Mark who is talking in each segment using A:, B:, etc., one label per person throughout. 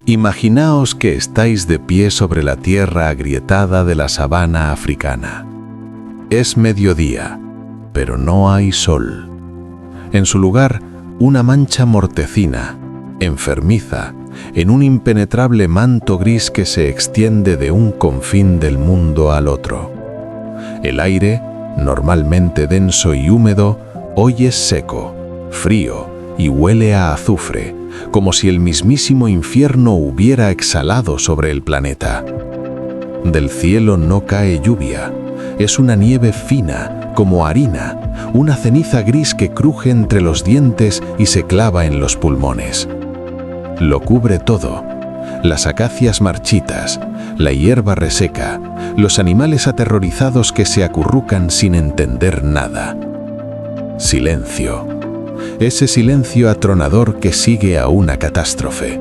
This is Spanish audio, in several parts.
A: Imaginaos que estáis de pie sobre la tierra agrietada de la sabana africana. Es mediodía, pero no hay sol. En su lugar, una mancha mortecina, enfermiza, en un impenetrable manto gris que se extiende de un confín del mundo al otro. El aire, normalmente denso y húmedo, hoy es seco, frío y huele a azufre, como si el mismísimo infierno hubiera exhalado sobre el planeta. Del cielo no cae lluvia, es una nieve fina, como harina, una ceniza gris que cruje entre los dientes y se clava en los pulmones. Lo cubre todo: las acacias marchitas, la hierba reseca, los animales aterrorizados que se acurrucan sin entender nada. Silencio. Ese silencio atronador que sigue a una catástrofe.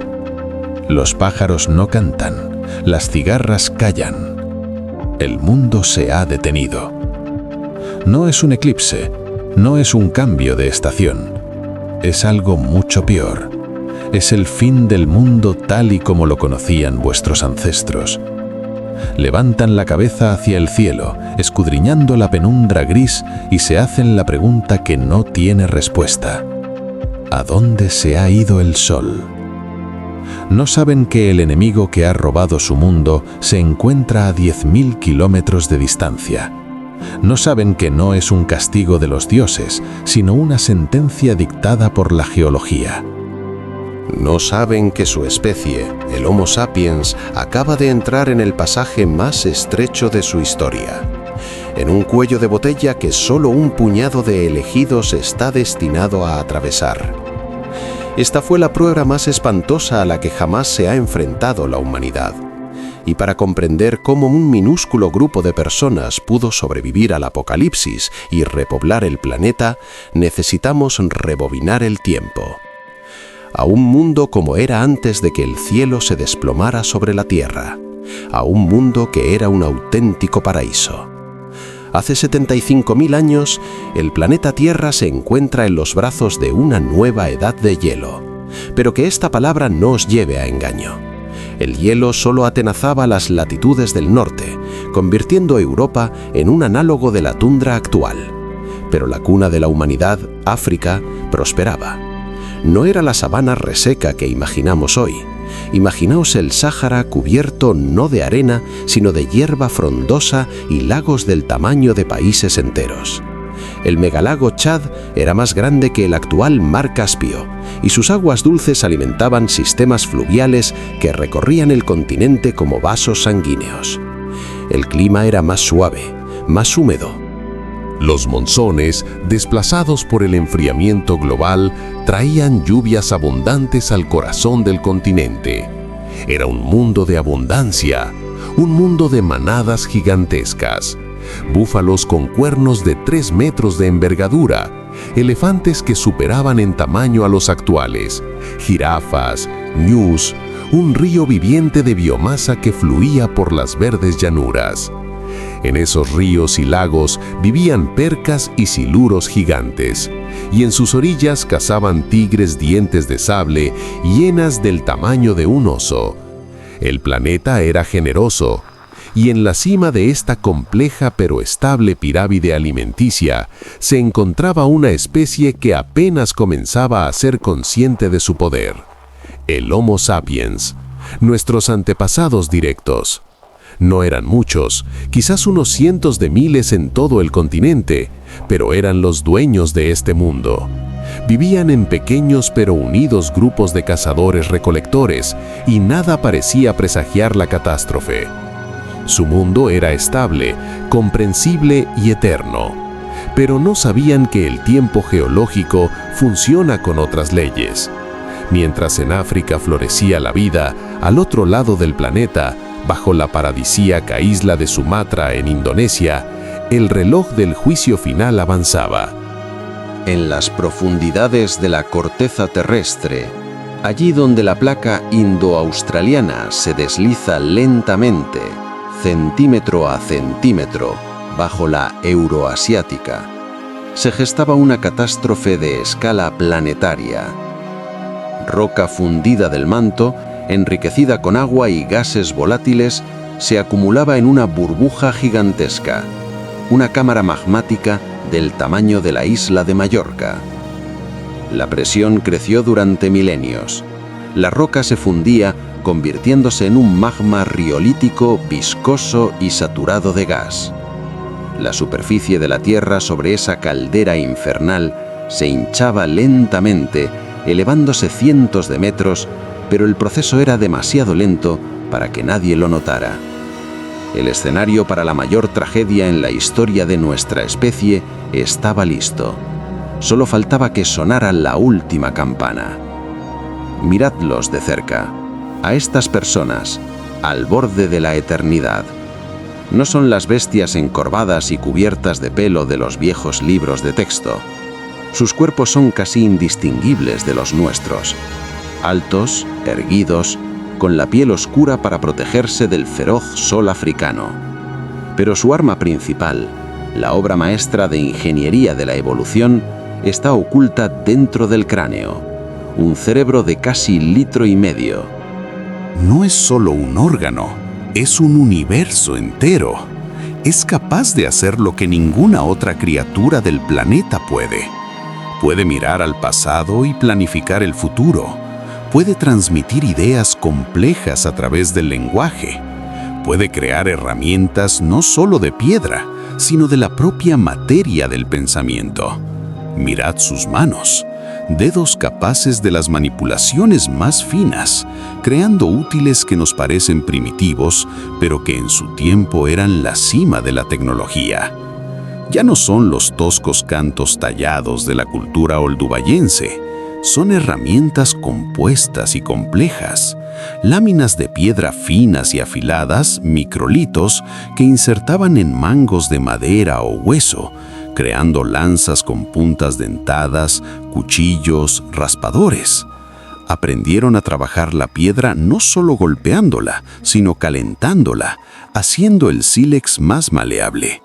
A: Los pájaros no cantan, las cigarras callan. El mundo se ha detenido. No es un eclipse, no es un cambio de estación. Es algo mucho peor. Es el fin del mundo tal y como lo conocían vuestros ancestros. Levantan la cabeza hacia el cielo, escudriñando la penumbra gris, y se hacen la pregunta que no tiene respuesta: ¿a dónde se ha ido el sol? No saben que el enemigo que ha robado su mundo se encuentra a 10.000 kilómetros de distancia. No saben que no es un castigo de los dioses, sino una sentencia dictada por la geología.
B: No saben que su especie, el Homo sapiens, acaba de entrar en el pasaje más estrecho de su historia, en un cuello de botella que solo un puñado de elegidos está destinado a atravesar. Esta fue la prueba más espantosa a la que jamás se ha enfrentado la humanidad. Y para comprender cómo un minúsculo grupo de personas pudo sobrevivir al apocalipsis y repoblar el planeta, necesitamos rebobinar el tiempo. A un mundo como era antes de que el cielo se desplomara sobre la tierra, a un mundo que era un auténtico paraíso. Hace 75.000 años, el planeta Tierra se encuentra en los brazos de una nueva edad de hielo, pero que esta palabra no os lleve a engaño. El hielo solo atenazaba las latitudes del norte, convirtiendo a Europa en un análogo de la tundra actual. Pero la cuna de la humanidad, África, prosperaba. No era la sabana reseca que imaginamos hoy. Imaginaos el Sáhara cubierto no de arena, sino de hierba frondosa y lagos del tamaño de países enteros. El megalago Chad era más grande que el actual mar Caspio, y sus aguas dulces alimentaban sistemas fluviales que recorrían el continente como vasos sanguíneos. El clima era más suave, más húmedo.
C: Los monzones, desplazados por el enfriamiento global, traían lluvias abundantes al corazón del continente. Era un mundo de abundancia, un mundo de manadas gigantescas. Búfalos con cuernos de 3 metros de envergadura, elefantes que superaban en tamaño a los actuales, jirafas, ñus, un río viviente de biomasa que fluía por las verdes llanuras. En esos ríos y lagos vivían percas y siluros gigantes, y en sus orillas cazaban tigres dientes de sable y hienas del tamaño de un oso. El planeta era generoso, y en la cima de esta compleja pero estable pirámide alimenticia se encontraba una especie que apenas comenzaba a ser consciente de su poder: el Homo sapiens, nuestros antepasados directos. No eran muchos, quizás unos cientos de miles en todo el continente, pero eran los dueños de este mundo. Vivían en pequeños pero unidos grupos de cazadores-recolectores, y nada parecía presagiar la catástrofe. Su mundo era estable, comprensible y eterno, pero no sabían que el tiempo geológico funciona con otras leyes. Mientras en África florecía la vida, al otro lado del planeta, bajo la paradisíaca isla de Sumatra en Indonesia, el reloj del juicio final avanzaba.
B: En las profundidades de la corteza terrestre, allí donde la placa indo-australiana se desliza lentamente, centímetro a centímetro, bajo la euroasiática, se gestaba una catástrofe de escala planetaria. Roca fundida del manto, enriquecida con agua y gases volátiles, se acumulaba en una burbuja gigantesca, una cámara magmática del tamaño de la isla de Mallorca. La presión creció durante milenios. La roca se fundía, convirtiéndose en un magma riolítico, viscoso y saturado de gas. La superficie de la Tierra sobre esa caldera infernal se hinchaba lentamente, elevándose cientos de metros, pero el proceso era demasiado lento para que nadie lo notara. El escenario para la mayor tragedia en la historia de nuestra especie estaba listo. Solo faltaba que sonara la última campana. Miradlos de cerca, a estas personas, al borde de la eternidad. No son las bestias encorvadas y cubiertas de pelo de los viejos libros de texto. Sus cuerpos son casi indistinguibles de los nuestros. Altos, erguidos, con la piel oscura para protegerse del feroz sol africano. Pero su arma principal, la obra maestra de ingeniería de la evolución, está oculta dentro del cráneo, un cerebro de casi 1,5 litros.
D: No es solo un órgano, es un universo entero. Es capaz de hacer lo que ninguna otra criatura del planeta puede. Puede mirar al pasado y planificar el futuro. Puede transmitir ideas complejas a través del lenguaje. Puede crear herramientas no solo de piedra, sino de la propia materia del pensamiento. Mirad sus manos, dedos capaces de las manipulaciones más finas, creando útiles que nos parecen primitivos, pero que en su tiempo eran la cima de la tecnología. Ya no son los toscos cantos tallados de la cultura oldubayense, son herramientas compuestas y complejas, láminas de piedra finas y afiladas, microlitos, que insertaban en mangos de madera o hueso, creando lanzas con puntas dentadas, cuchillos, raspadores. Aprendieron a trabajar la piedra no solo golpeándola, sino calentándola, haciendo el sílex más maleable.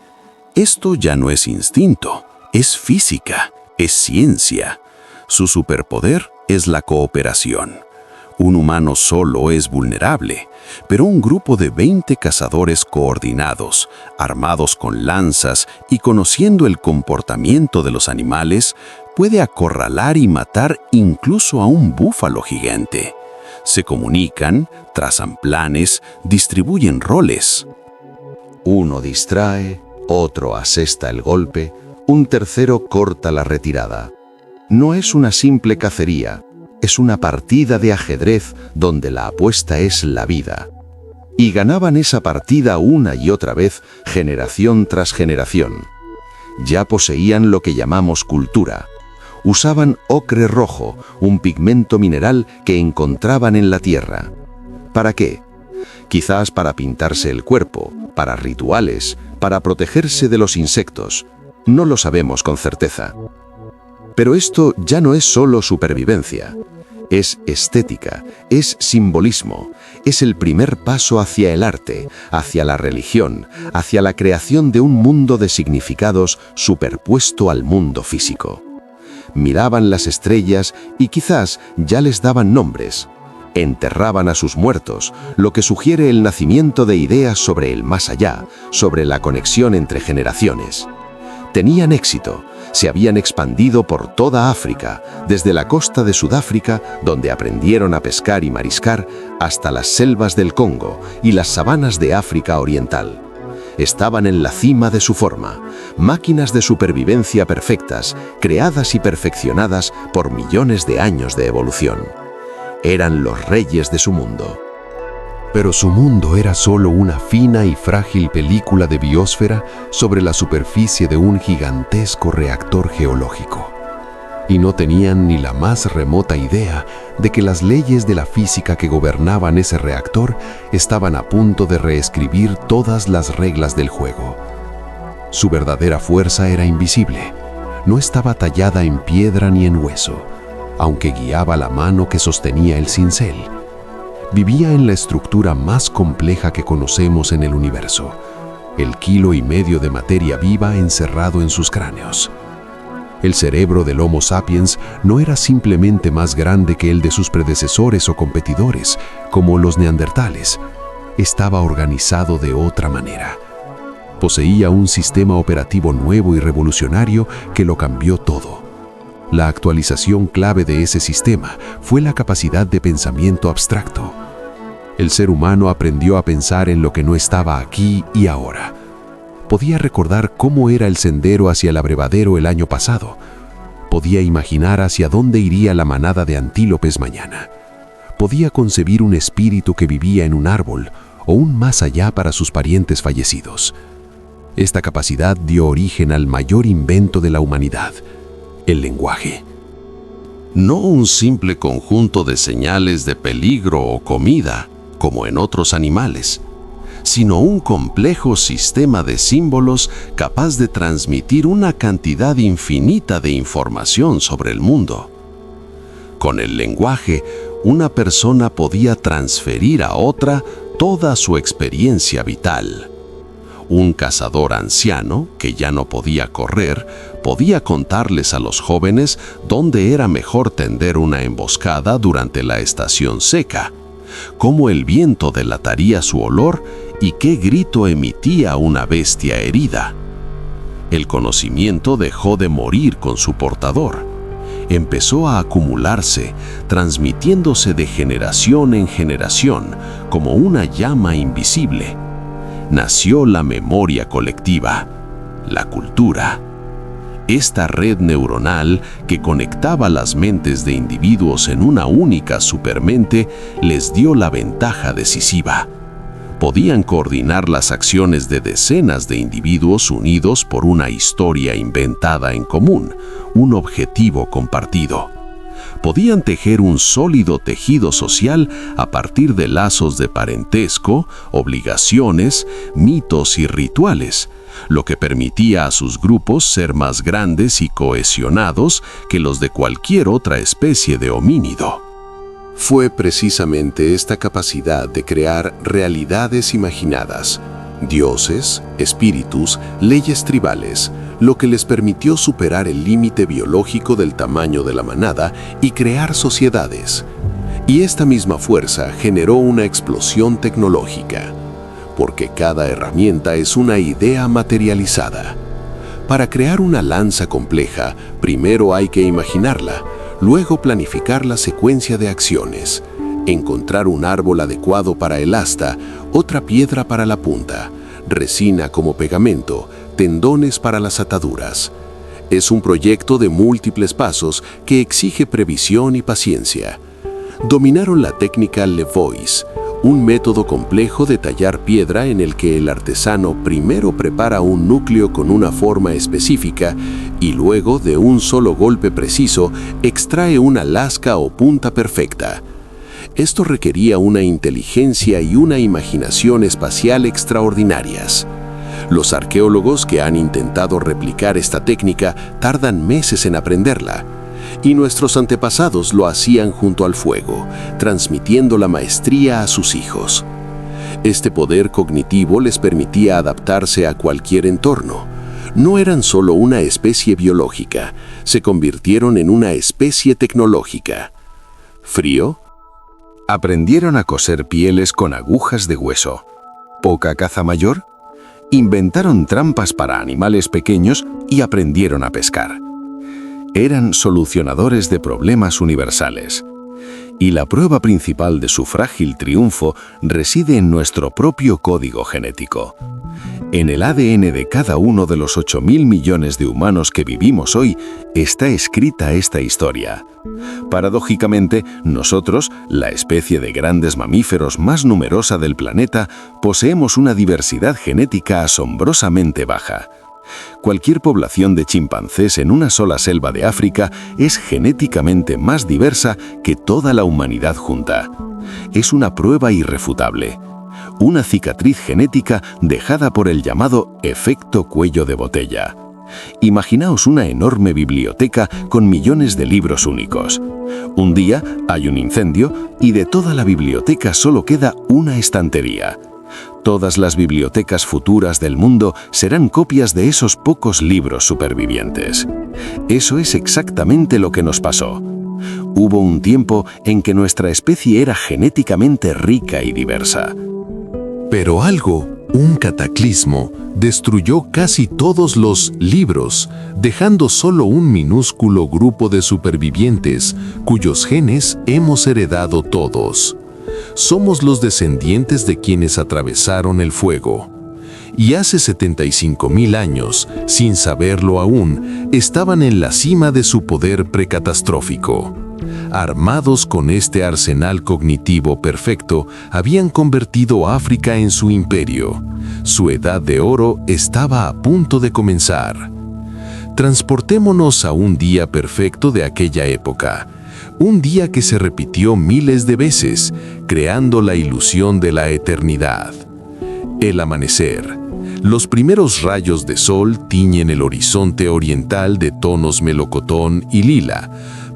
D: Esto ya no es instinto, es física, es ciencia. Su superpoder es la cooperación. Un humano solo es vulnerable, pero un grupo de 20 cazadores coordinados, armados con lanzas y conociendo el comportamiento de los animales, puede acorralar y matar incluso a un búfalo gigante. Se comunican, trazan planes, distribuyen roles.
B: Uno distrae, otro asesta el golpe, un tercero corta la retirada. No es una simple cacería, es una partida de ajedrez donde la apuesta es la vida. Y ganaban esa partida una y otra vez, generación tras generación. Ya poseían lo que llamamos cultura. Usaban ocre rojo, un pigmento mineral que encontraban en la tierra. ¿Para qué? Quizás para pintarse el cuerpo, para rituales, para protegerse de los insectos. No lo sabemos con certeza. Pero esto ya no es solo supervivencia. Es estética, es simbolismo, es el primer paso hacia el arte, hacia la religión, hacia la creación de un mundo de significados superpuesto al mundo físico. Miraban las estrellas y quizás ya les daban nombres. Enterraban a sus muertos, lo que sugiere el nacimiento de ideas sobre el más allá, sobre la conexión entre generaciones. Tenían éxito. Se habían expandido por toda África, desde la costa de Sudáfrica, donde aprendieron a pescar y mariscar, hasta las selvas del Congo y las sabanas de África Oriental. Estaban en la cima de su forma, máquinas de supervivencia perfectas, creadas y perfeccionadas por millones de años de evolución. Eran los reyes de su mundo.
C: Pero su mundo era solo una fina y frágil película de biosfera sobre la superficie de un gigantesco reactor geológico. Y no tenían ni la más remota idea de que las leyes de la física que gobernaban ese reactor estaban a punto de reescribir todas las reglas del juego. Su verdadera fuerza era invisible, no estaba tallada en piedra ni en hueso, aunque guiaba la mano que sostenía el cincel. Vivía en la estructura más compleja que conocemos en el universo, el 1,5 kilos de materia viva encerrado en sus cráneos. El cerebro del Homo sapiens no era simplemente más grande que el de sus predecesores o competidores, como los neandertales. Estaba organizado de otra manera. Poseía un sistema operativo nuevo y revolucionario que lo cambió todo. La actualización clave de ese sistema fue la capacidad de pensamiento abstracto. El ser humano aprendió a pensar en lo que no estaba aquí y ahora. Podía recordar cómo era el sendero hacia el abrevadero el año pasado. Podía imaginar hacia dónde iría la manada de antílopes mañana. Podía concebir un espíritu que vivía en un árbol o un más allá para sus parientes fallecidos. Esta capacidad dio origen al mayor invento de la humanidad, el lenguaje.
B: No un simple conjunto de señales de peligro o comida, como en otros animales, sino un complejo sistema de símbolos capaz de transmitir una cantidad infinita de información sobre el mundo. Con el lenguaje, una persona podía transferir a otra toda su experiencia vital. Un cazador anciano, que ya no podía correr, podía contarles a los jóvenes dónde era mejor tender una emboscada durante la estación seca, cómo el viento delataría su olor y qué grito emitía una bestia herida. El conocimiento dejó de morir con su portador. Empezó a acumularse, transmitiéndose de generación en generación, como una llama invisible. Nació la memoria colectiva, la cultura. Esta red neuronal que conectaba las mentes de individuos en una única supermente les dio la ventaja decisiva. Podían coordinar las acciones de decenas de individuos unidos por una historia inventada en común, un objetivo compartido. Podían tejer un sólido tejido social a partir de lazos de parentesco, obligaciones, mitos y rituales, lo que permitía a sus grupos ser más grandes y cohesionados que los de cualquier otra especie de homínido. Fue precisamente esta capacidad de crear realidades imaginadas, dioses, espíritus, leyes tribales, lo que les permitió superar el límite biológico del tamaño de la manada y crear sociedades. Y esta misma fuerza generó una explosión tecnológica, porque cada herramienta es una idea materializada. Para crear una lanza compleja, primero hay que imaginarla, luego planificar la secuencia de acciones, encontrar un árbol adecuado para el asta, otra piedra para la punta, resina como pegamento, tendones para las ataduras. Es un proyecto de múltiples pasos que exige previsión y paciencia. Dominaron la técnica Levois, un método complejo de tallar piedra en el que el artesano primero prepara un núcleo con una forma específica y luego, de un solo golpe preciso, extrae una lasca o punta perfecta. Esto requería una inteligencia y una imaginación espacial extraordinarias. Los arqueólogos que han intentado replicar esta técnica tardan meses en aprenderla, y nuestros antepasados lo hacían junto al fuego, transmitiendo la maestría a sus hijos. Este poder cognitivo les permitía adaptarse a cualquier entorno. No eran solo una especie biológica, se convirtieron en una especie tecnológica. ¿Frío?
D: Aprendieron a coser pieles con agujas de hueso. ¿Poca caza mayor? Inventaron trampas para animales pequeños y aprendieron a pescar. Eran solucionadores de problemas universales. Y la prueba principal de su frágil triunfo reside en nuestro propio código genético. En el ADN de cada uno de los 8.000 millones de humanos que vivimos hoy está escrita esta historia. Paradójicamente, nosotros, la especie de grandes mamíferos más numerosa del planeta, poseemos una diversidad genética asombrosamente baja. Cualquier población de chimpancés en una sola selva de África es genéticamente más diversa que toda la humanidad junta. Es una prueba irrefutable. Una cicatriz genética dejada por el llamado efecto cuello de botella. Imaginaos una enorme biblioteca con millones de libros únicos. Un día hay un incendio y de toda la biblioteca solo queda una estantería.
B: Todas las bibliotecas futuras del mundo serán copias de esos pocos libros supervivientes. Eso es exactamente lo que nos pasó. Hubo un tiempo en que nuestra especie era genéticamente rica y diversa.
C: Pero algo, un cataclismo, destruyó casi todos los libros, dejando solo un minúsculo grupo de supervivientes cuyos genes hemos heredado todos. Somos los descendientes de quienes atravesaron el fuego. Y hace 75.000 años, sin saberlo aún, estaban en la cima de su poder precatastrófico. Armados con este arsenal cognitivo perfecto, habían convertido África en su imperio. Su edad de oro estaba a punto de comenzar. Transportémonos a un día perfecto de aquella época. Un día que se repitió miles de veces, creando la ilusión de la eternidad. El amanecer. Los primeros rayos de sol tiñen el horizonte oriental de tonos melocotón y lila,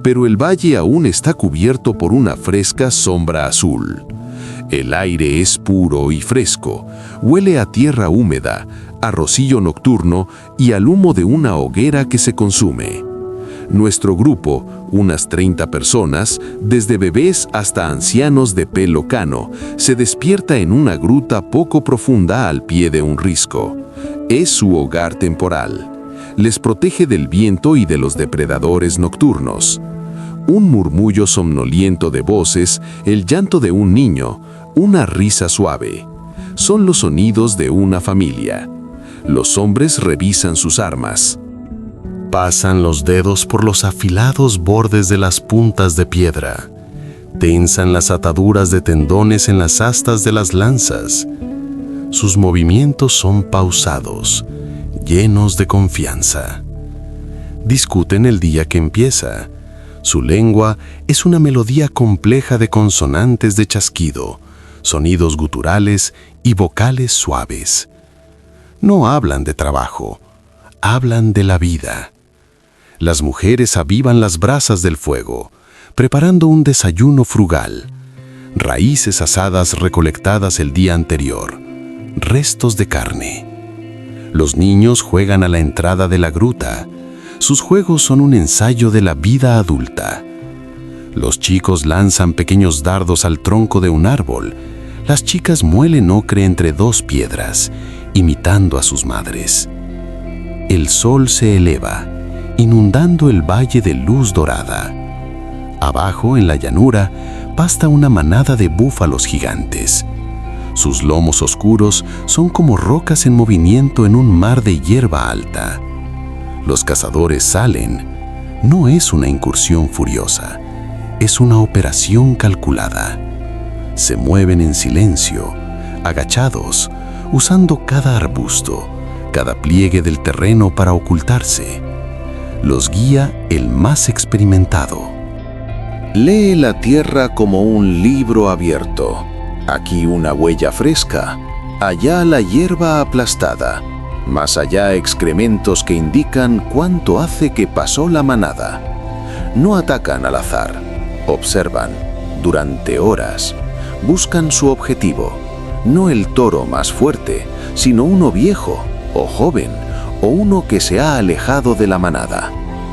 C: pero el valle aún está cubierto por una fresca sombra azul. El aire es puro y fresco, huele a tierra húmeda, a rocío nocturno y al humo de una hoguera que se consume. Nuestro grupo, unas 30 personas, desde bebés hasta ancianos de pelo cano, se despierta en una gruta poco profunda al pie de un risco. Es su hogar temporal. Les protege del viento y de los depredadores nocturnos. Un murmullo somnoliento de voces, el llanto de un niño, una risa suave. Son los sonidos de una familia. Los hombres revisan sus armas. Pasan los dedos por los afilados bordes de las puntas de piedra. Tensan las ataduras de tendones en las astas de las lanzas. Sus movimientos son pausados, llenos de confianza. Discuten el día que empieza. Su lengua es una melodía compleja de consonantes de chasquido, sonidos guturales y vocales suaves. No hablan de trabajo, hablan de la vida. Las mujeres avivan las brasas del fuego, preparando un desayuno frugal. Raíces asadas recolectadas el día anterior, restos de carne. Los niños juegan a la entrada de la gruta. Sus juegos son un ensayo de la vida adulta. Los chicos lanzan pequeños dardos al tronco de un árbol. Las chicas muelen ocre entre dos piedras, imitando a sus madres. El sol se eleva, inundando el valle de luz dorada. Abajo, en la llanura, pasta una manada de búfalos gigantes. Sus lomos oscuros son como rocas en movimiento en un mar de hierba alta. Los cazadores salen. No es una incursión furiosa, es una operación calculada. Se mueven en silencio, agachados, usando cada arbusto, cada pliegue del terreno para ocultarse. Los guía el más experimentado.
B: Lee la tierra como un libro abierto. Aquí una huella fresca, allá la hierba aplastada, más allá excrementos que indican cuánto hace que pasó la manada. No atacan al azar, observan durante horas, buscan su objetivo, no el toro más fuerte, sino uno viejo o joven, o uno que se ha alejado de la manada,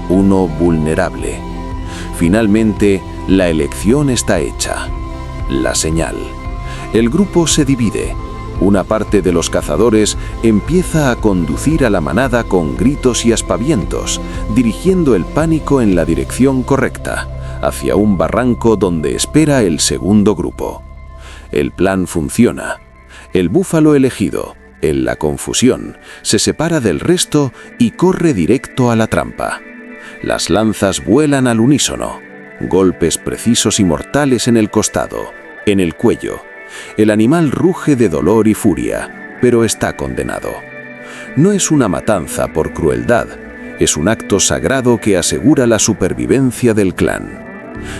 B: uno vulnerable. Finalmente, la elección está hecha. La señal. El grupo se divide. Una parte de los cazadores empieza a conducir a la manada con gritos y aspavientos, dirigiendo el pánico en la dirección correcta, hacia un barranco donde espera el segundo grupo. El plan funciona. El búfalo elegido, en la confusión, se separa del resto y corre directo a la trampa. Las lanzas vuelan al unísono, golpes precisos y mortales en el costado, en el cuello. El animal ruge de dolor y furia, pero está condenado. No es una matanza por crueldad, es un acto sagrado que asegura la supervivencia del clan.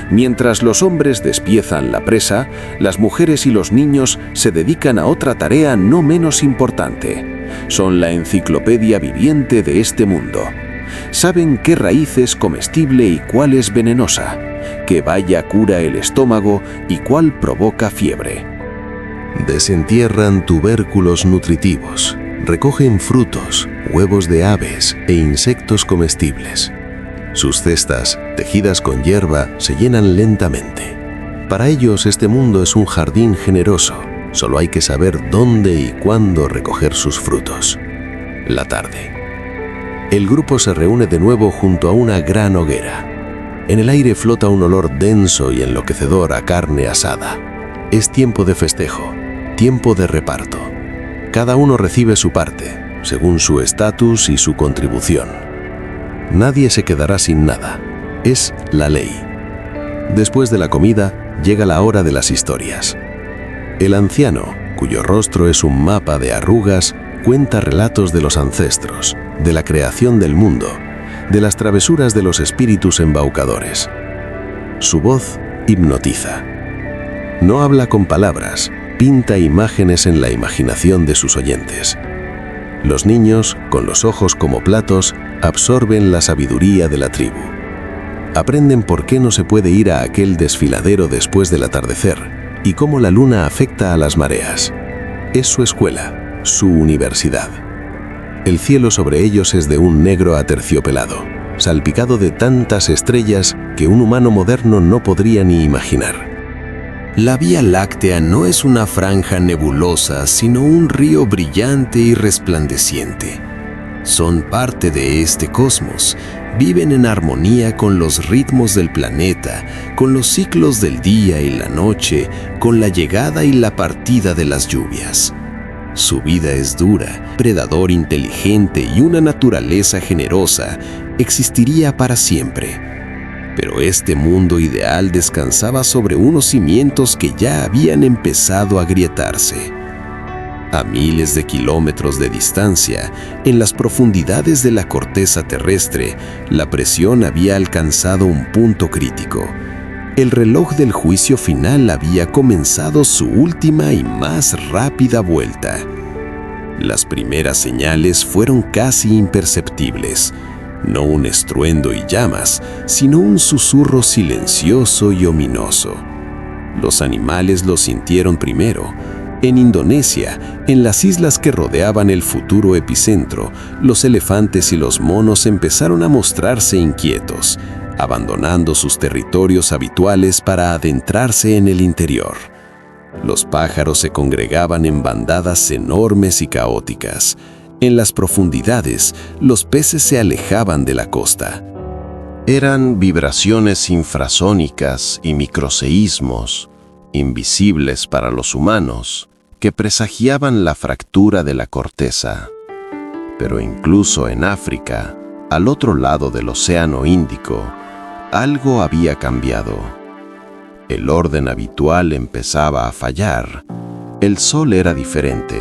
B: Mientras los hombres despiezan la presa, las mujeres y los niños se dedican a otra tarea no menos importante. Son la enciclopedia viviente de este mundo. Saben qué raíz es comestible y cuál es venenosa, qué baya cura el estómago y cuál provoca fiebre. Desentierran tubérculos nutritivos, recogen frutos, huevos de aves e insectos comestibles. Sus cestas, tejidas con hierba, se llenan lentamente. Para ellos este mundo es un jardín generoso, solo hay que saber dónde y cuándo recoger sus frutos. La tarde. El grupo se reúne de nuevo junto a una gran hoguera. En el aire flota un olor denso y enloquecedor a carne asada. Es tiempo de festejo, tiempo de reparto. Cada uno recibe su parte, según su estatus y su contribución. Nadie se quedará sin nada. Es la ley. Después de la comida, llega la hora de las historias. El anciano, cuyo rostro es un mapa de arrugas, cuenta relatos de los ancestros, de la creación del mundo, de las travesuras de los espíritus embaucadores. Su voz hipnotiza. No habla con palabras, pinta imágenes en la imaginación de sus oyentes. Los niños, con los ojos como platos, absorben la sabiduría de la tribu. Aprenden por qué no se puede ir a aquel desfiladero después del atardecer y cómo la luna afecta a las mareas. Es su escuela, su universidad. El cielo sobre ellos es de un negro aterciopelado, salpicado de tantas estrellas que un humano moderno no podría ni imaginar. La Vía Láctea no es una franja nebulosa, sino un río brillante y resplandeciente. Son parte de este cosmos, viven en armonía con los ritmos del planeta, con los ciclos del día y la noche, con la llegada y la partida de las lluvias. Su vida es dura, predador inteligente y una naturaleza generosa existiría para siempre. Pero este mundo ideal descansaba sobre unos cimientos que ya habían empezado a agrietarse. A miles de kilómetros de distancia, en las profundidades de la corteza terrestre, la presión había alcanzado un punto crítico. El reloj del juicio final había comenzado su última y más rápida vuelta. Las primeras señales fueron casi imperceptibles. No un estruendo y llamas, sino un susurro silencioso y ominoso. Los animales lo sintieron primero. En Indonesia, en las islas que rodeaban el futuro epicentro, los elefantes y los monos empezaron a mostrarse inquietos, abandonando sus territorios habituales para adentrarse en el interior. Los pájaros se congregaban en bandadas enormes y caóticas. En las profundidades, los peces se alejaban de la costa. Eran vibraciones infrasónicas y microseísmos, invisibles para los humanos, que presagiaban la fractura de la corteza. Pero incluso en África, al otro lado del Océano Índico, algo había cambiado. El orden habitual empezaba a fallar. El sol era diferente.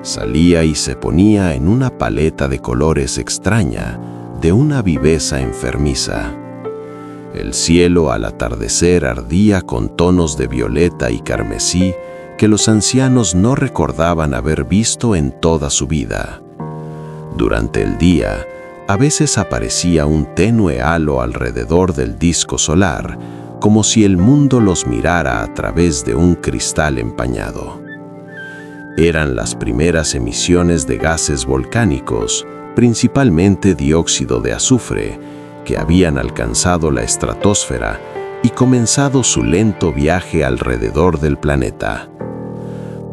B: Salía y se ponía en una paleta de colores extraña, de una viveza enfermiza. El cielo al atardecer ardía con tonos de violeta y carmesí que los ancianos no recordaban haber visto en toda su vida. Durante el día, a veces aparecía un tenue halo alrededor del disco solar, como si el mundo los mirara a través de un cristal empañado. Eran las primeras emisiones de gases volcánicos, principalmente dióxido de azufre, que habían alcanzado la estratosfera y comenzado su lento viaje alrededor del planeta.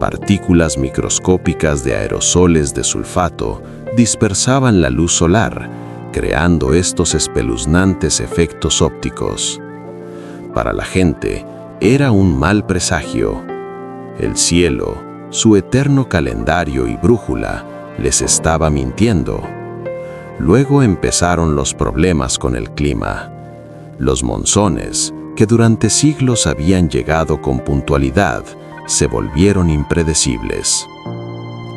B: Partículas microscópicas de aerosoles de sulfato dispersaban la luz solar, creando estos espeluznantes efectos ópticos. Para la gente, era un mal presagio. El cielo, su eterno calendario y brújula, les estaba mintiendo. Luego empezaron los problemas con el clima. Los monzones, que durante siglos habían llegado con puntualidad, se volvieron impredecibles.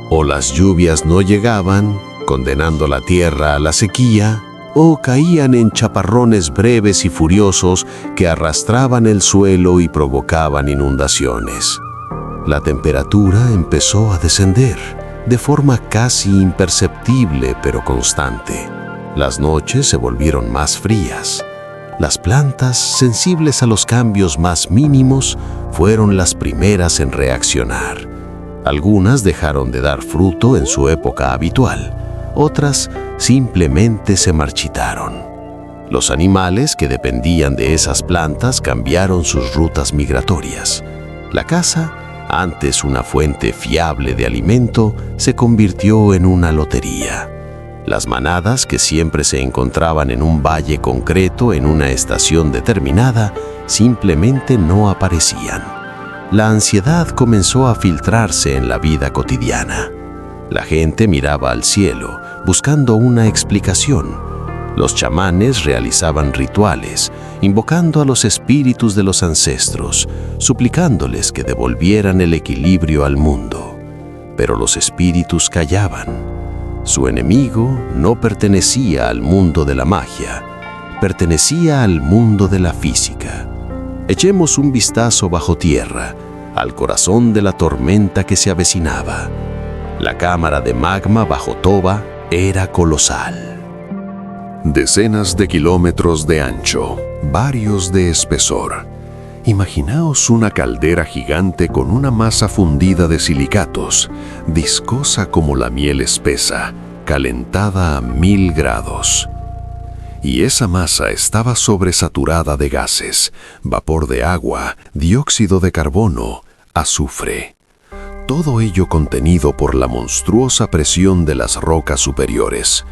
B: O las lluvias no llegaban, condenando la tierra a la sequía, o caían en chaparrones breves y furiosos que arrastraban el suelo y provocaban inundaciones. La temperatura empezó a descender, de forma casi imperceptible pero constante. Las noches se volvieron más frías. Las plantas, sensibles a los cambios más mínimos, fueron las primeras en reaccionar. Algunas dejaron de dar fruto en su época habitual, otras simplemente se marchitaron. Los animales que dependían de esas plantas cambiaron sus rutas migratorias. La caza, antes una fuente fiable de alimento, se convirtió en una lotería. Las manadas que siempre se encontraban en un valle concreto en una estación determinada simplemente no aparecían. La ansiedad comenzó a filtrarse en la vida cotidiana. La gente miraba al cielo buscando una explicación. Los chamanes realizaban rituales, invocando a los espíritus de los ancestros, suplicándoles que devolvieran el equilibrio al mundo. Pero los espíritus callaban. Su enemigo no pertenecía al mundo de la magia, pertenecía al mundo de la física. Echemos un vistazo bajo tierra, al corazón de la tormenta que se avecinaba. La cámara de magma bajo Toba era colosal.
A: Decenas de kilómetros de ancho, varios de espesor. Imaginaos una caldera gigante con una masa fundida de silicatos, viscosa como la miel espesa, calentada a 1000 grados. Y esa masa estaba sobresaturada de gases, vapor de agua, dióxido de carbono, azufre. Todo ello contenido por la monstruosa presión de las rocas superiores.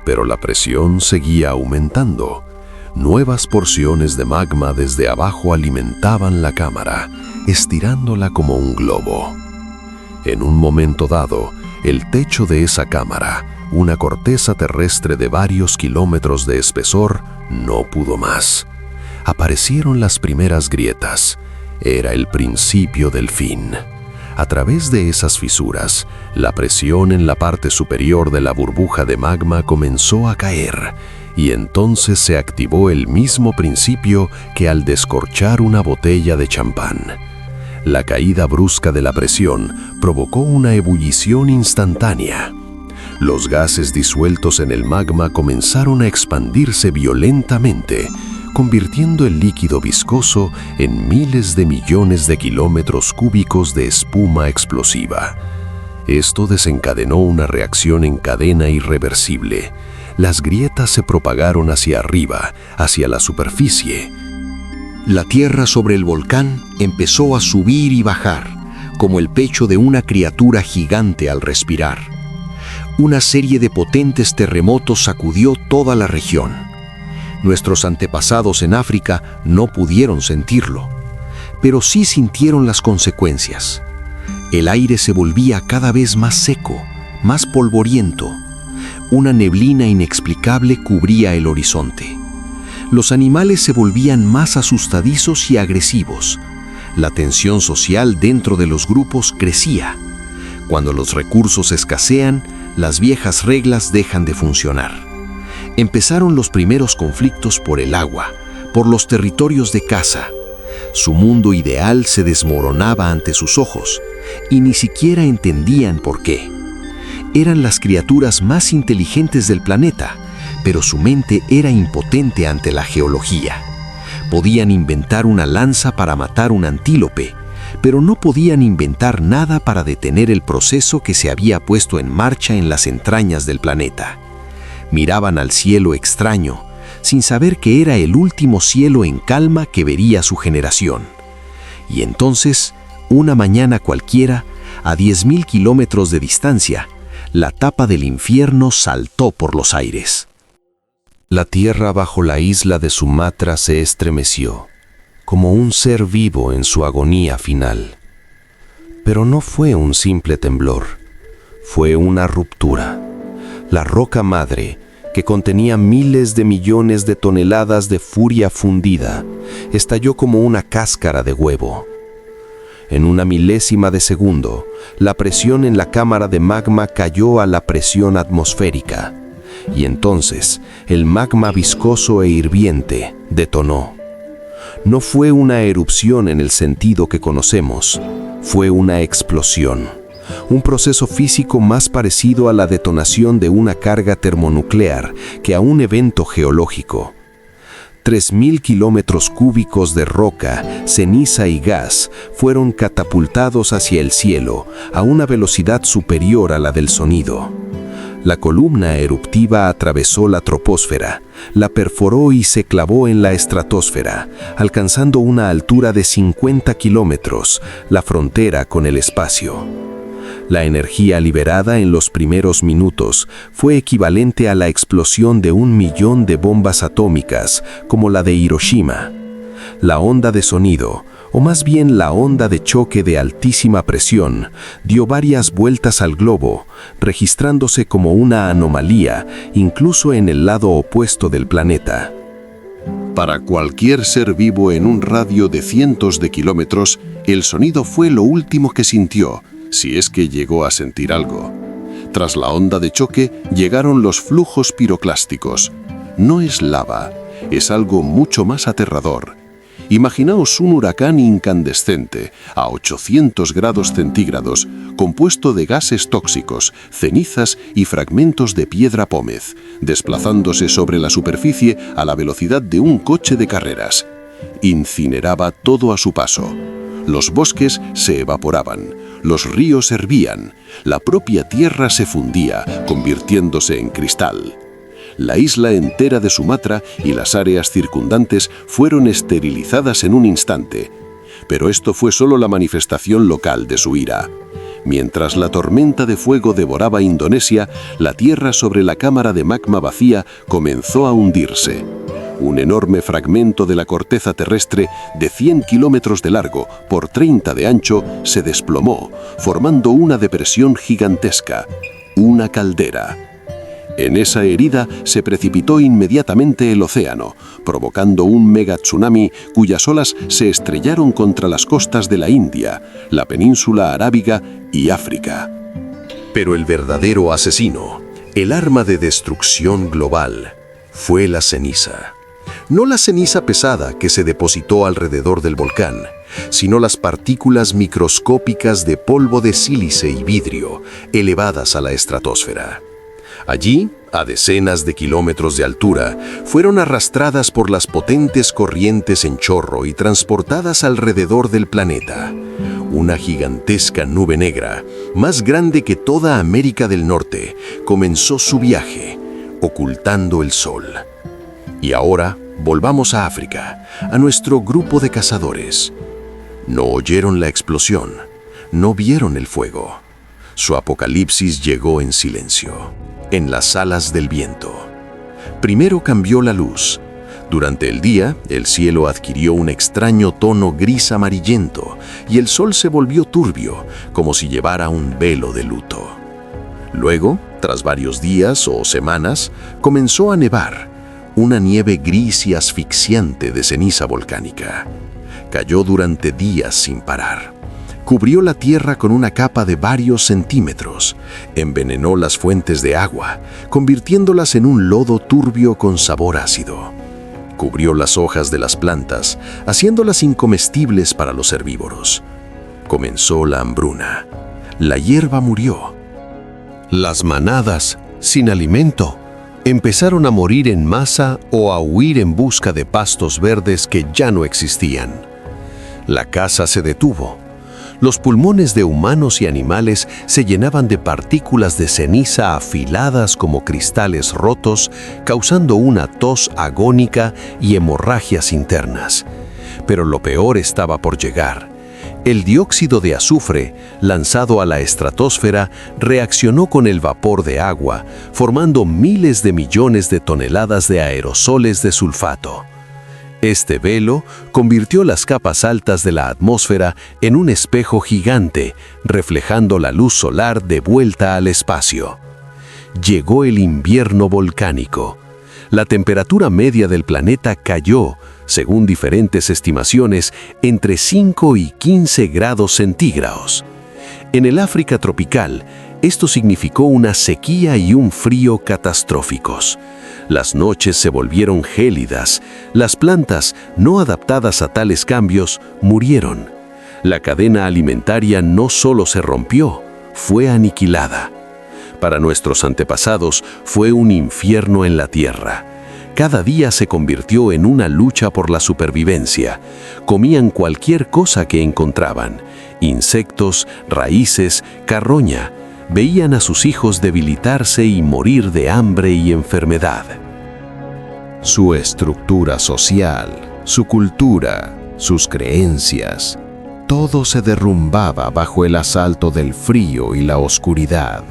A: Pero la presión seguía aumentando. Nuevas porciones de magma desde abajo alimentaban la cámara, estirándola como un globo. En un momento dado, el techo de esa cámara, una corteza terrestre de varios kilómetros de espesor, no pudo más. Aparecieron las primeras grietas. Era el principio del fin. A través de esas fisuras, la presión en la parte superior de la burbuja de magma comenzó a caer, y entonces se activó el mismo principio que al descorchar una botella de champán. La caída brusca de la presión provocó una ebullición instantánea. Los gases disueltos en el magma comenzaron a expandirse violentamente, convirtiendo el líquido viscoso en miles de millones de kilómetros cúbicos de espuma explosiva. Esto desencadenó una reacción en cadena irreversible. Las grietas se propagaron hacia arriba, hacia la superficie. La tierra sobre el volcán empezó a subir y bajar, como el pecho de una criatura gigante al respirar. Una serie de potentes terremotos sacudió toda la región. Nuestros antepasados en África no pudieron sentirlo, pero sí sintieron las consecuencias. El aire se volvía cada vez más seco, más polvoriento. Una neblina inexplicable cubría el horizonte. Los animales se volvían más asustadizos y agresivos. La tensión social dentro de los grupos crecía. Cuando los recursos escasean, las viejas reglas dejan de funcionar. Empezaron los primeros conflictos por el agua, por los territorios de caza. Su mundo ideal se desmoronaba ante sus ojos, y ni siquiera entendían por qué. Eran las criaturas más inteligentes del planeta, pero su mente era impotente ante la geología. Podían inventar una lanza para matar un antílope, pero no podían inventar nada para detener el proceso que se había puesto en marcha en las entrañas del planeta. Miraban al cielo extraño, sin saber que era el último cielo en calma que vería su generación. Y entonces, una mañana cualquiera, a 10.000 kilómetros de distancia, la tapa del infierno saltó por los aires. La tierra bajo la isla de Sumatra se estremeció, como un ser vivo en su agonía final. Pero no fue un simple temblor, fue una ruptura. La roca madre, que contenía miles de millones de toneladas de furia fundida, estalló como una cáscara de huevo. En una milésima de segundo, la presión en la cámara de magma cayó a la presión atmosférica, y entonces el magma viscoso e hirviente detonó. No fue una erupción en el sentido que conocemos, fue una explosión, un proceso físico más parecido a la detonación de una carga termonuclear que a un evento geológico.
B: 3.000 kilómetros cúbicos de roca, ceniza y gas fueron catapultados hacia el cielo a una velocidad superior a la del sonido. La columna eruptiva atravesó la troposfera, la perforó y se clavó en la estratosfera, alcanzando una altura de 50 kilómetros, la frontera con el espacio. La energía liberada en los primeros minutos fue equivalente a la explosión de 1 millón de bombas atómicas, como la de Hiroshima. La onda de sonido, o más bien la onda de choque de altísima presión, dio varias vueltas al globo, registrándose como una anomalía incluso en el lado opuesto del planeta.
E: Para cualquier ser vivo en un radio de cientos de kilómetros, el sonido fue lo último que sintió, si es que llegó a sentir algo. Tras la onda de choque llegaron los flujos piroclásticos. No es lava, es algo mucho más aterrador. Imaginaos un huracán incandescente a 800 grados centígrados, compuesto de gases tóxicos, cenizas y fragmentos de piedra pómez, desplazándose sobre la superficie a la velocidad de un coche de carreras. Incineraba todo a su paso. Los bosques se evaporaban, los ríos hervían, la propia tierra se fundía, convirtiéndose en cristal. La isla entera de Sumatra y las áreas circundantes fueron esterilizadas en un instante. Pero esto fue solo la manifestación local de su ira. Mientras la tormenta de fuego devoraba Indonesia, la tierra sobre la cámara de magma vacía comenzó a hundirse. Un enorme fragmento de la corteza terrestre de 100 kilómetros de largo por 30 de ancho se desplomó, formando una depresión gigantesca, una caldera. En esa herida se precipitó inmediatamente el océano, provocando un megatsunami cuyas olas se estrellaron contra las costas de la India, la península arábiga y África.
B: Pero el verdadero asesino, el arma de destrucción global, fue la ceniza. No la ceniza pesada que se depositó alrededor del volcán, sino las partículas microscópicas de polvo de sílice y vidrio elevadas a la estratosfera. Allí, a decenas de kilómetros de altura, fueron arrastradas por las potentes corrientes en chorro y transportadas alrededor del planeta. Una gigantesca nube negra, más grande que toda América del Norte, comenzó su viaje, ocultando el sol. Y ahora, volvamos a África, a nuestro grupo de cazadores. No oyeron la explosión, no vieron el fuego. Su apocalipsis llegó en silencio, en las alas del viento. Primero cambió la luz. Durante el día, el cielo adquirió un extraño tono gris amarillento y el sol se volvió turbio, como si llevara un velo de luto. Luego, tras varios días o semanas, comenzó a nevar, una nieve gris y asfixiante de ceniza volcánica. Cayó durante días sin parar. Cubrió la tierra con una capa de varios centímetros, envenenó las fuentes de agua, convirtiéndolas en un lodo turbio con sabor ácido. Cubrió las hojas de las plantas, haciéndolas incomestibles para los herbívoros. Comenzó la hambruna. La hierba murió.
E: Las manadas, sin alimento, empezaron a morir en masa o a huir en busca de pastos verdes que ya no existían. La caza se detuvo. Los pulmones de humanos y animales se llenaban de partículas de ceniza afiladas como cristales rotos, causando una tos agónica y hemorragias internas. Pero lo peor estaba por llegar. El dióxido de azufre, lanzado a la estratosfera, reaccionó con el vapor de agua, formando miles de millones de toneladas de aerosoles de sulfato. Este velo convirtió las capas altas de la atmósfera en un espejo gigante, reflejando la luz solar de vuelta al espacio. Llegó el invierno volcánico. La temperatura media del planeta cayó, según diferentes estimaciones, entre 5 y 15 grados centígrados. En el África tropical, esto significó una sequía y un frío catastróficos. Las noches se volvieron gélidas, las plantas, no adaptadas a tales cambios, murieron. La cadena alimentaria no solo se rompió, fue aniquilada. Para nuestros antepasados fue un infierno en la tierra.
B: Cada día se convirtió en una lucha por la supervivencia. Comían cualquier cosa que encontraban: insectos, raíces, carroña. Veían a sus hijos debilitarse y morir de hambre y enfermedad. Su estructura social, su cultura, sus creencias, todo se derrumbaba bajo el asalto del frío y la oscuridad.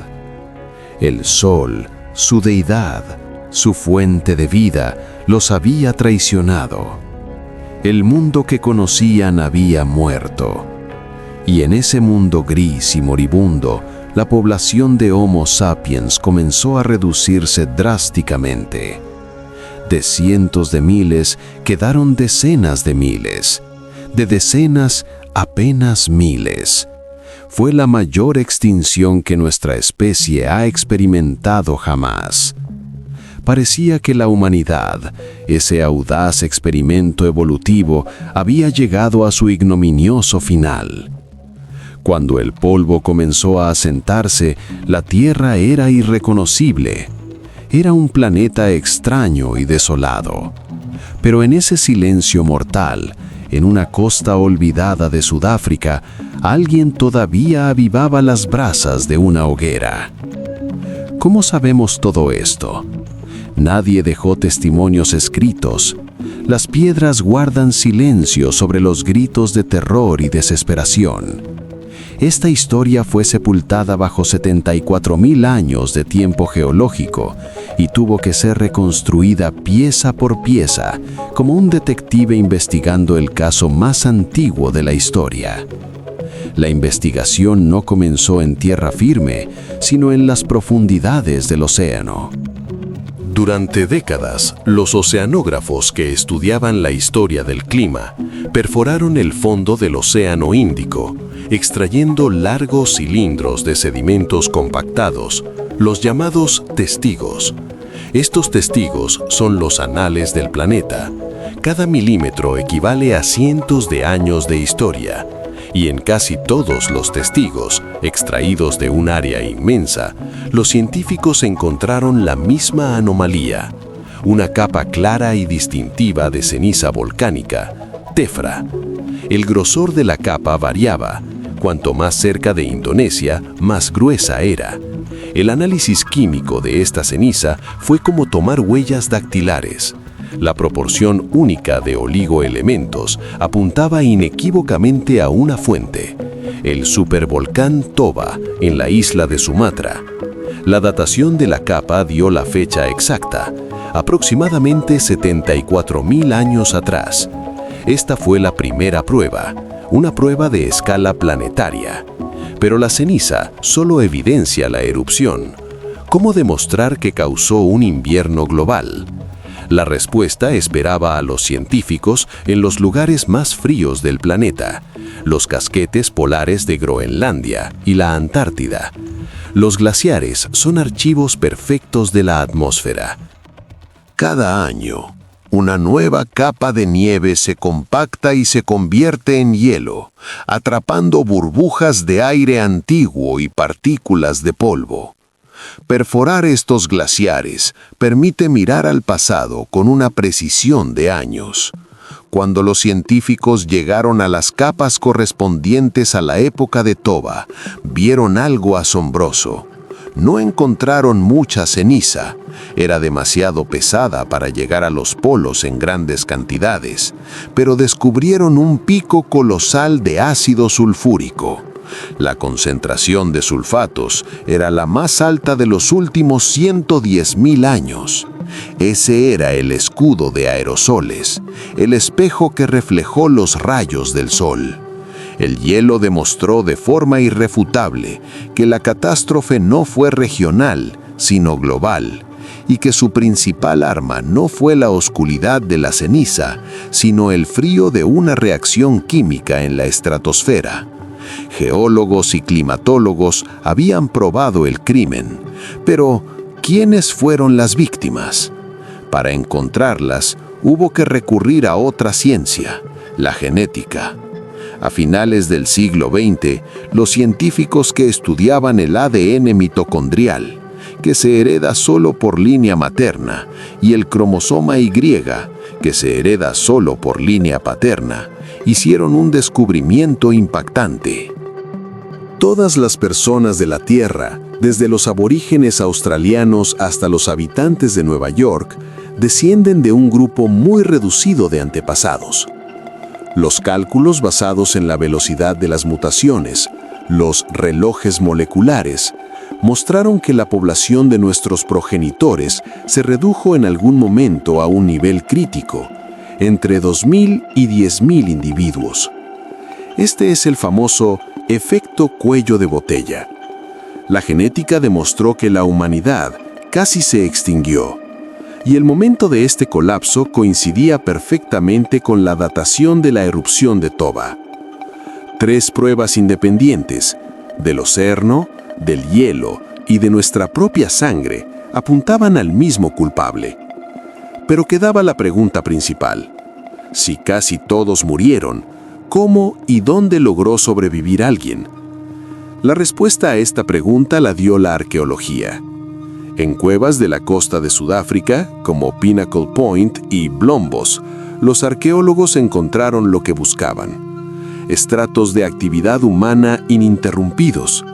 B: El sol, su deidad, su fuente de vida, los había traicionado. El mundo que conocían había muerto. Y en ese mundo gris y moribundo, la población de Homo sapiens comenzó a reducirse drásticamente. De cientos de miles quedaron decenas de miles. De decenas, apenas miles. Fue la mayor extinción que nuestra especie ha experimentado jamás. Parecía que la humanidad, ese audaz experimento evolutivo, había llegado a su ignominioso final. Cuando el polvo comenzó a asentarse, la Tierra era irreconocible. Era un planeta extraño y desolado. Pero en ese silencio mortal, en una costa olvidada de Sudáfrica, alguien todavía avivaba las brasas de una hoguera. ¿Cómo sabemos todo esto? Nadie dejó testimonios escritos. Las piedras guardan silencio sobre los gritos de terror y desesperación. Esta historia fue sepultada bajo 74.000 años de tiempo geológico y tuvo que ser reconstruida pieza por pieza, como un detective investigando el caso más antiguo de la historia. La investigación no comenzó en tierra firme, sino en las profundidades del océano.
C: Durante décadas, los oceanógrafos que estudiaban la historia del clima perforaron el fondo del Océano Índico, extrayendo largos cilindros de sedimentos compactados, los llamados testigos. Estos testigos son los anales del planeta. Cada milímetro equivale a cientos de años de historia. Y en casi todos los testigos, extraídos de un área inmensa, los científicos encontraron la misma anomalía: una capa clara y distintiva de ceniza volcánica, tefra. El grosor de la capa variaba. Cuanto más cerca de Indonesia, más gruesa era. El análisis químico de esta ceniza fue como tomar huellas dactilares. La proporción única de oligoelementos apuntaba inequívocamente a una fuente: el supervolcán Toba, en la isla de Sumatra. La datación de la capa dio la fecha exacta, aproximadamente 74.000 años atrás. Esta fue la primera prueba, una prueba de escala planetaria. Pero la ceniza solo evidencia la erupción. ¿Cómo demostrar que causó un invierno global? La respuesta esperaba a los científicos en los lugares más fríos del planeta, los casquetes polares de Groenlandia y la Antártida. Los glaciares son archivos perfectos de la atmósfera.
E: Cada año, una nueva capa de nieve se compacta y se convierte en hielo, atrapando burbujas de aire antiguo y partículas de polvo. Perforar estos glaciares permite mirar al pasado con una precisión de años. Cuando los científicos llegaron a las capas correspondientes a la época de Toba, vieron algo asombroso. No encontraron mucha ceniza. Era demasiado pesada para llegar a los polos en grandes cantidades, pero descubrieron un pico colosal de ácido sulfúrico. La concentración de sulfatos era la más alta de los últimos 110.000 años. Ese era el escudo de aerosoles, el espejo que reflejó los rayos del sol. El hielo demostró de forma irrefutable que la catástrofe no fue regional, sino global, y que su principal arma no fue la oscuridad de la ceniza, sino el frío de una reacción química en la estratosfera. Geólogos y climatólogos habían probado el crimen, pero ¿quiénes fueron las víctimas? Para encontrarlas, hubo que recurrir a otra ciencia, la genética. A finales del siglo XX, los científicos que estudiaban el ADN mitocondrial
B: que se hereda solo por línea materna, y el cromosoma Y, que se hereda solo por línea paterna, hicieron un descubrimiento impactante. Todas las personas de la Tierra, desde los aborígenes australianos hasta los habitantes de Nueva York, descienden de un grupo muy reducido de antepasados. Los cálculos basados en la velocidad de las mutaciones, los relojes moleculares, mostraron que la población de nuestros progenitores se redujo en algún momento a un nivel crítico, entre 2.000 y 10.000 individuos. Este es el famoso efecto cuello de botella. La genética demostró que la humanidad casi se extinguió, y el momento de este colapso coincidía perfectamente con la datación de la erupción de Toba. 3 pruebas independientes, del océano, del hielo y de nuestra propia sangre, apuntaban al mismo culpable. Pero quedaba la pregunta principal. Si casi todos murieron, ¿cómo y dónde logró sobrevivir alguien? La respuesta a esta pregunta la dio la arqueología. En cuevas de la costa de Sudáfrica, como Pinnacle Point y Blombos, los arqueólogos encontraron lo que buscaban: estratos de actividad humana ininterrumpidos.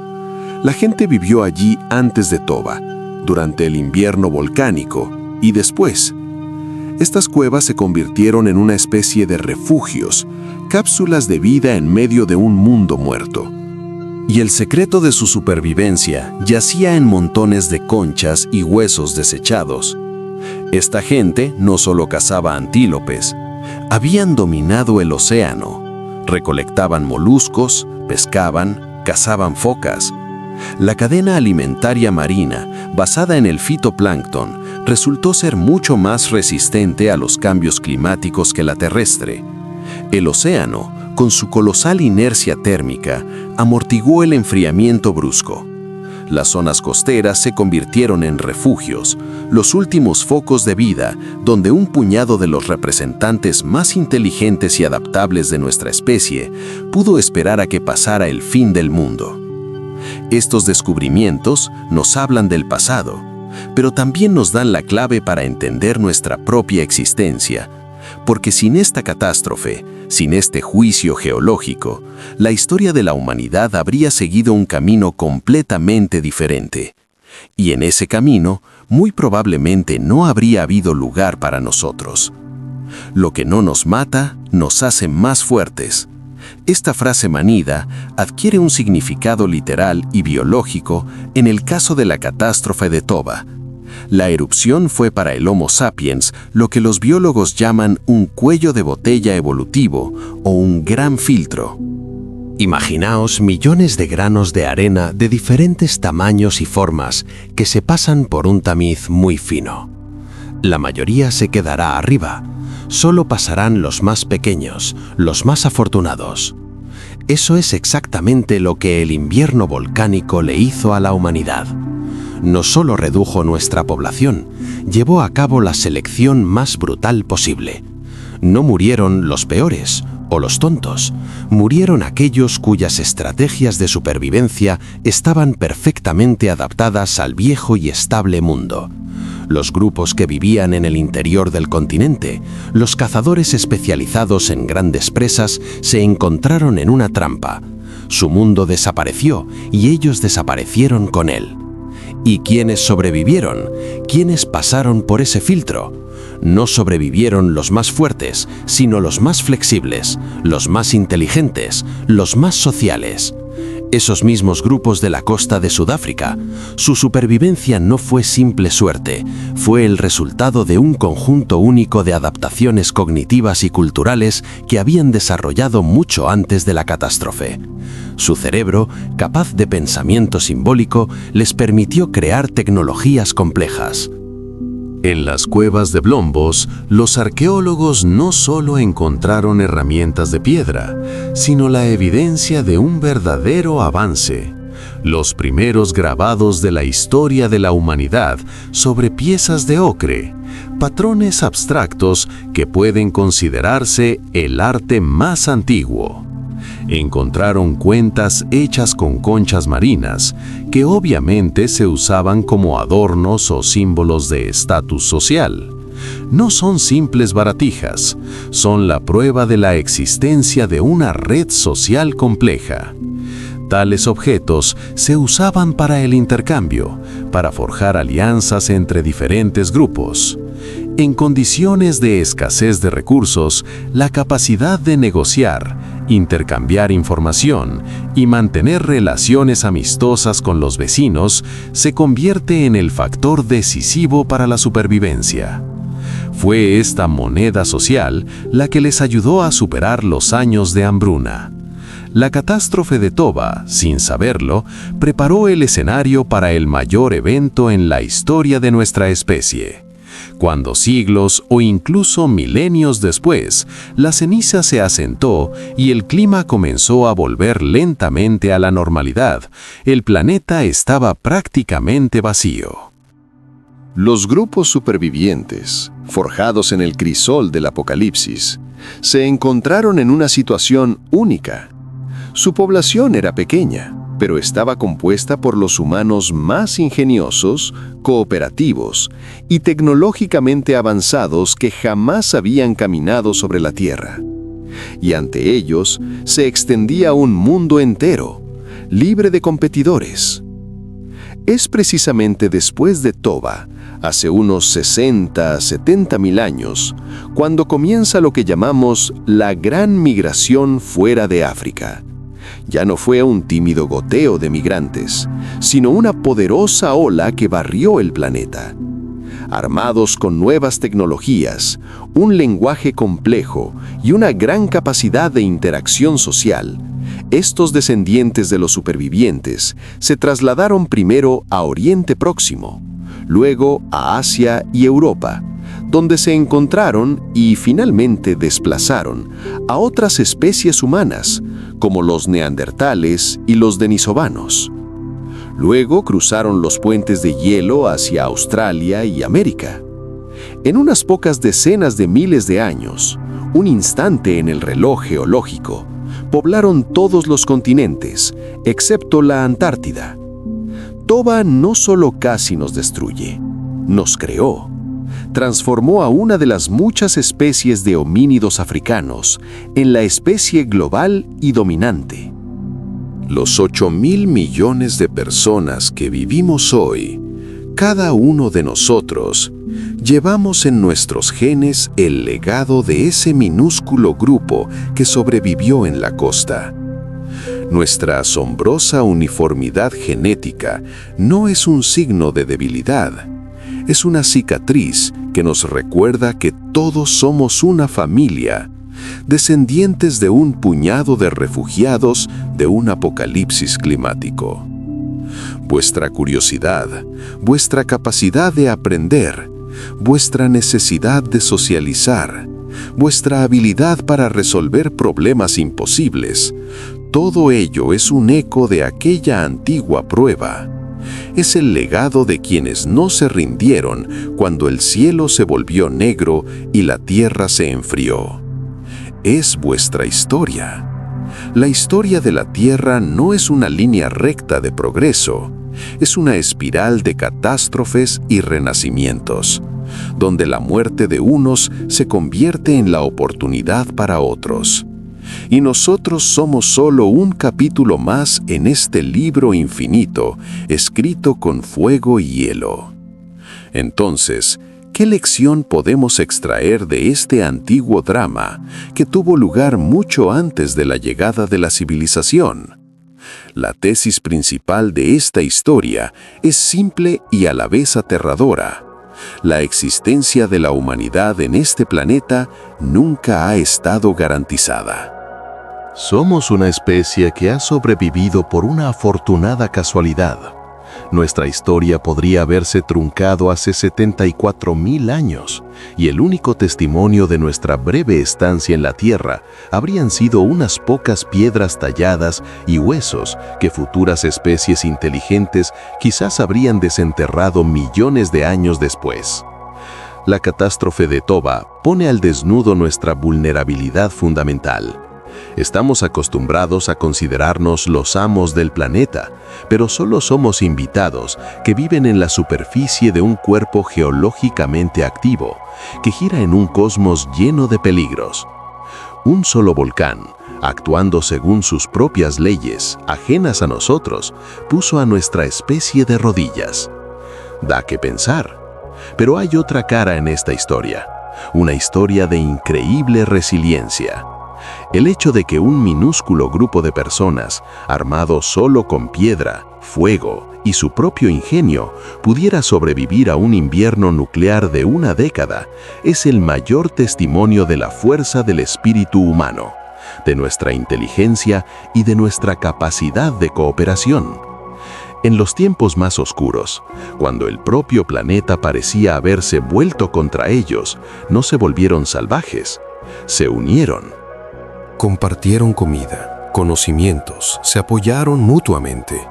B: La gente vivió allí antes de Toba, durante el invierno volcánico y después. Estas cuevas se convirtieron en una especie de refugios, cápsulas de vida en medio de un mundo muerto. Y el secreto de su supervivencia yacía en montones de conchas y huesos desechados. Esta gente no solo cazaba antílopes, habían dominado el océano, recolectaban moluscos, pescaban, cazaban focas. La cadena alimentaria marina, basada en el fitoplancton, resultó ser mucho más resistente a los cambios climáticos que la terrestre. El océano, con su colosal inercia térmica, amortiguó el enfriamiento brusco. Las zonas costeras se convirtieron en refugios, los últimos focos de vida donde un puñado de los representantes más inteligentes y adaptables de nuestra especie pudo esperar a que pasara el fin del mundo. Estos descubrimientos nos hablan del pasado, pero también nos dan la clave para entender nuestra propia existencia, porque sin esta catástrofe, sin este juicio geológico, la historia de la humanidad habría seguido un camino completamente diferente. Y en ese camino, muy probablemente no habría habido lugar para nosotros. Lo que no nos mata, nos hace más fuertes. Esta frase manida adquiere un significado literal y biológico en el caso de la catástrofe de Toba. La erupción fue para el Homo sapiens lo que los biólogos llaman un cuello de botella evolutivo o un gran filtro. Imaginaos millones de granos de arena de diferentes tamaños y formas que se pasan por un tamiz muy fino. La mayoría se quedará arriba. Solo pasarán los más pequeños, los más afortunados. Eso es exactamente lo que el invierno volcánico le hizo a la humanidad. No solo redujo nuestra población, llevó a cabo la selección más brutal posible. No murieron los peores o los tontos, murieron aquellos cuyas estrategias de supervivencia estaban perfectamente adaptadas al viejo y estable mundo. Los grupos que vivían en el interior del continente, los cazadores especializados en grandes presas, se encontraron en una trampa. Su mundo desapareció y ellos desaparecieron con él. ¿Y quiénes sobrevivieron? ¿Quiénes pasaron por ese filtro? No sobrevivieron los más fuertes, sino los más flexibles, los más inteligentes, los más sociales. Esos mismos grupos de la costa de Sudáfrica, su supervivencia no fue simple suerte, fue el resultado de un conjunto único de adaptaciones cognitivas y culturales que habían desarrollado mucho antes de la catástrofe. Su cerebro, capaz de pensamiento simbólico, les permitió crear tecnologías complejas. En las cuevas de Blombos, los arqueólogos no solo encontraron herramientas de piedra, sino la evidencia de un verdadero avance. Los primeros grabados de la historia de la humanidad sobre piezas de ocre, patrones abstractos que pueden considerarse el arte más antiguo.
C: Encontraron cuentas hechas con conchas marinas, que obviamente se usaban como adornos o símbolos de estatus social. No son simples baratijas, son la prueba de la existencia de una red social compleja. Tales objetos se usaban para el intercambio, para forjar alianzas entre diferentes grupos. En condiciones de escasez de recursos, la capacidad de negociar, intercambiar información y mantener relaciones amistosas con los vecinos se convierte en el factor decisivo para la supervivencia. Fue esta moneda social la que les ayudó a superar los años de hambruna. La catástrofe de Toba, sin saberlo, preparó el escenario para el mayor evento en la historia de nuestra especie. Cuando siglos o incluso milenios después, la ceniza se asentó y el clima comenzó a volver lentamente a la normalidad, el planeta estaba prácticamente vacío.
B: Los grupos supervivientes, forjados en el crisol del apocalipsis, se encontraron en una situación única. Su población era pequeña, pero estaba compuesta por los humanos más ingeniosos, cooperativos y tecnológicamente avanzados que jamás habían caminado sobre la Tierra. Y ante ellos se extendía un mundo entero, libre de competidores. Es precisamente después de Toba, hace unos 60, 70 mil años, cuando comienza lo que llamamos la Gran Migración fuera de África. Ya no fue un tímido goteo de migrantes, sino una poderosa ola que barrió el planeta. Armados con nuevas tecnologías, un lenguaje complejo y una gran capacidad de interacción social, estos descendientes de los supervivientes se trasladaron primero a Oriente Próximo, luego a Asia y Europa, donde se encontraron y finalmente desplazaron a otras especies humanas, como los neandertales y los denisovanos. Luego cruzaron los puentes de hielo hacia Australia y América. En unas pocas decenas de miles de años, un instante en el reloj geológico, poblaron todos los continentes, excepto la Antártida. Toba no solo casi nos destruye, nos creó. Transformó a una de las muchas especies de homínidos africanos en la especie global y dominante.
C: Los 8.000 millones de personas que vivimos hoy, cada uno de nosotros, llevamos en nuestros genes el legado de ese minúsculo grupo que sobrevivió en la costa. Nuestra asombrosa uniformidad genética no es un signo de debilidad. Es una cicatriz que nos recuerda que todos somos una familia, descendientes de un puñado de refugiados de un apocalipsis climático. Vuestra curiosidad, vuestra capacidad de aprender, vuestra necesidad de socializar, vuestra habilidad para resolver problemas imposibles, todo ello es un eco de aquella antigua prueba. Es el legado de quienes no se rindieron cuando el cielo se volvió negro y la tierra se enfrió. Es vuestra historia. La historia de la Tierra no es una línea recta de progreso, es una espiral de catástrofes y renacimientos, donde la muerte de unos se convierte en la oportunidad para otros. Y nosotros somos solo un capítulo más en este libro infinito, escrito con fuego y hielo. Entonces, ¿qué lección podemos extraer de este antiguo drama que tuvo lugar mucho antes de la llegada de la civilización? La tesis principal de esta historia es simple y a la vez aterradora. La existencia de la humanidad en este planeta nunca ha estado garantizada.
A: Somos una especie que ha sobrevivido por una afortunada casualidad. Nuestra historia podría haberse truncado hace 74.000 años, y el único testimonio de nuestra breve estancia en la Tierra habrían sido unas pocas piedras talladas y huesos que futuras especies inteligentes quizás habrían desenterrado millones de años después. La catástrofe de Toba pone al desnudo nuestra vulnerabilidad fundamental.
B: Estamos acostumbrados a considerarnos los amos del planeta, pero solo somos invitados que viven en la superficie de un cuerpo geológicamente activo, que gira en un cosmos lleno de peligros. Un solo volcán, actuando según sus propias leyes, ajenas a nosotros, puso a nuestra especie de rodillas. Da que pensar. Pero hay otra cara en esta historia, una historia de increíble resiliencia. El hecho de que un minúsculo grupo de personas, armado solo con piedra, fuego y su propio ingenio, pudiera sobrevivir a un invierno nuclear de una década, es el mayor testimonio de la fuerza del espíritu humano, de nuestra inteligencia y de nuestra capacidad de cooperación. En los tiempos más oscuros, cuando el propio planeta parecía haberse vuelto contra ellos, no se volvieron salvajes, se unieron.
F: Compartieron comida, conocimientos, se apoyaron mutuamente.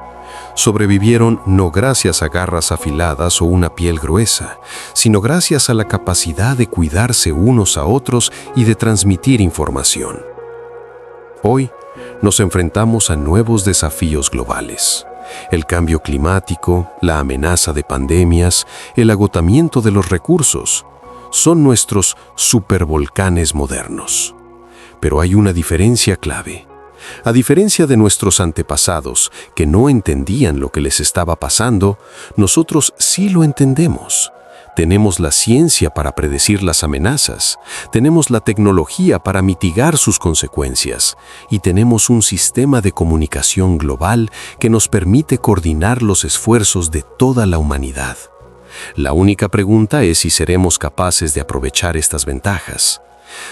F: Sobrevivieron no gracias a garras afiladas o una piel gruesa, sino gracias a la capacidad de cuidarse unos a otros y de transmitir información. Hoy nos enfrentamos a nuevos desafíos globales. El cambio climático, la amenaza de pandemias, el agotamiento de los recursos, son nuestros supervolcanes modernos. Pero hay una diferencia clave. A diferencia de nuestros antepasados, que no entendían lo que les estaba pasando, nosotros sí lo entendemos. Tenemos la ciencia para predecir las amenazas, tenemos la tecnología para mitigar sus consecuencias y tenemos un sistema de comunicación global que nos permite coordinar los esfuerzos de toda la humanidad. La única pregunta es si seremos capaces de aprovechar estas ventajas.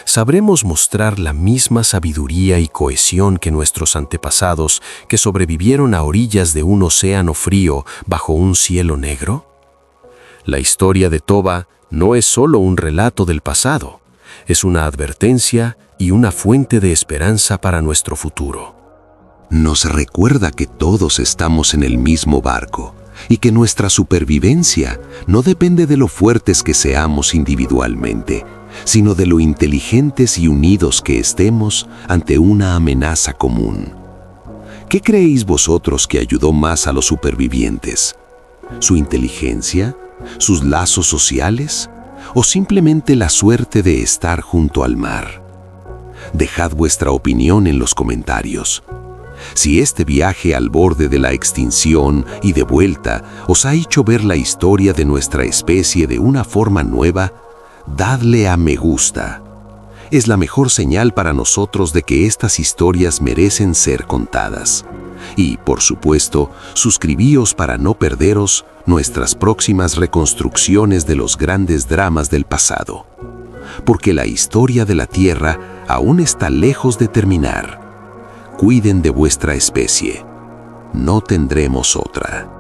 F: ¿Sabremos mostrar la misma sabiduría y cohesión que nuestros antepasados que sobrevivieron a orillas de un océano frío bajo un cielo negro? La historia de Toba no es solo un relato del pasado, es una advertencia y una fuente de esperanza para nuestro futuro.
D: Nos recuerda que todos estamos en el mismo barco y que nuestra supervivencia no depende de lo fuertes que seamos individualmente, sino de lo inteligentes y unidos que estemos ante una amenaza común. ¿Qué creéis vosotros que ayudó más a los supervivientes? ¿Su inteligencia? ¿Sus lazos sociales? ¿O simplemente la suerte de estar junto al mar? Dejad vuestra opinión en los comentarios. Si este viaje al borde de la extinción y de vuelta os ha hecho ver la historia de nuestra especie de una forma nueva, dadle a me gusta. Es la mejor señal para nosotros de que estas historias merecen ser contadas. Y, por supuesto, suscribíos para no perderos nuestras próximas reconstrucciones de los grandes dramas del pasado. Porque la historia de la Tierra aún está lejos de terminar. Cuiden de vuestra especie. No tendremos otra.